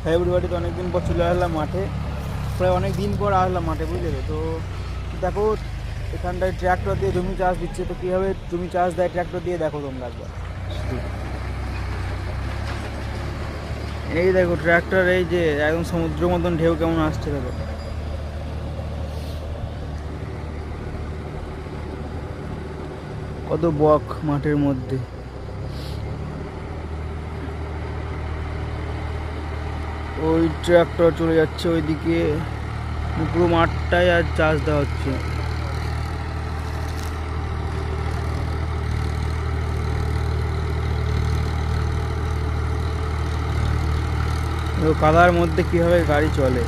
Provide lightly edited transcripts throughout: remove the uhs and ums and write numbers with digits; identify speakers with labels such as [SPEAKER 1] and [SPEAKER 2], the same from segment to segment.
[SPEAKER 1] হ্যাঁ এভরিবাডি, তো অনেকদিন পর চলে আসলাম মাঠে, প্রায় অনেক দিন পর আসলাম মাঠে, বুঝলে তো। দেখো এখানটায় ট্র্যাক্টর দিয়ে জমি চাষ দিচ্ছে, তো কীভাবে জমি চাষ দেয় ট্র্যাক্টর দিয়ে দেখো তোমরা একবার। এই দেখো ট্র্যাক্টর, এই যে একদম সমুদ্র মতন ঢেউ কেমন আসছে দেখো। কত বক মাঠের মধ্যে। ওই ট্র্যাক্টর চলে যাচ্ছে ওইদিকে, পুরো মাঠটাই আর চাষ দেওয়া হচ্ছে। কাদার মধ্যে কিভাবে গাড়ি চলে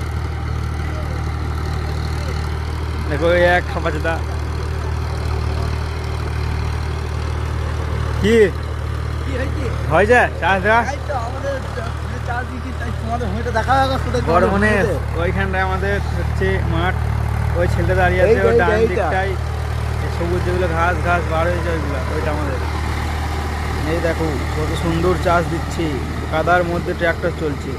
[SPEAKER 1] দেখো, এই এক খাপাচোদা কি হয় যায় চাষ দেওয়া বড় মনে। ওইখানটায় আমাদের হচ্ছে মাঠ, ওই ছেলেটা দাঁড়িয়ে আছে, ওই ডান দিকটাই সবুজ যেগুলো ঘাস ঘাস বার হয়েছে ওইগুলো, ওইটা আমাদের। এই দেখো কত সুন্দর চাষ দিচ্ছে, কাদার মধ্যে ট্র্যাক্টর চলছে।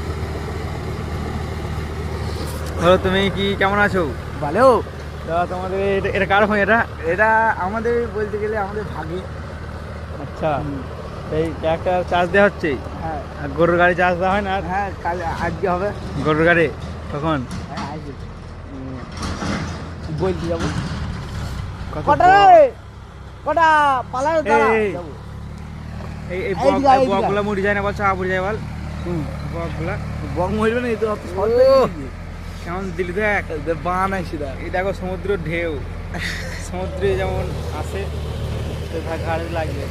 [SPEAKER 1] হ্যালো, তুমি কি কেমন আছো?
[SPEAKER 2] ভালো।
[SPEAKER 1] তোমাদের এটা কার হয়? এটা
[SPEAKER 2] এটা আমাদের বলতে গেলে আমাদের ভাগে।
[SPEAKER 1] আচ্ছা, এই ট্র্যাক্টর চাষ দেওয়া হচ্ছে।
[SPEAKER 2] হ্যাঁ
[SPEAKER 1] আর গরুর গাড়ি চাষ দেওয়া হয় না?
[SPEAKER 2] হ্যাঁ, কাল আজকে হবে।
[SPEAKER 1] গরুর গাড়ি কখন?
[SPEAKER 2] হ্যাঁ আজকে বলতে যাবো।
[SPEAKER 1] কত
[SPEAKER 2] কটা
[SPEAKER 1] বক।
[SPEAKER 2] রে? কটা পালার দাঁড়া
[SPEAKER 1] এই,
[SPEAKER 2] যাবো।
[SPEAKER 1] এই
[SPEAKER 2] এইদিকে আয়, এইদিকে
[SPEAKER 1] বকগুলা
[SPEAKER 2] আয়।
[SPEAKER 1] মরি যায় না বলছো? মরি যায় বল বকগুলা।
[SPEAKER 2] বক মরবে না, এই তো অত শর্ট
[SPEAKER 1] ও।
[SPEAKER 2] পেয়ে
[SPEAKER 1] কেমন দিলি দেখ,
[SPEAKER 2] বান আইসি দা।
[SPEAKER 1] এই দেখো সমুদ্র ঢেউ, সমুদ্রে যেমন আসে ঘাড়ে লাগবে।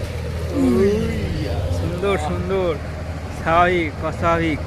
[SPEAKER 1] সুন্দর সুন্দর, স্বাভাবিক অস্বাভাবিক।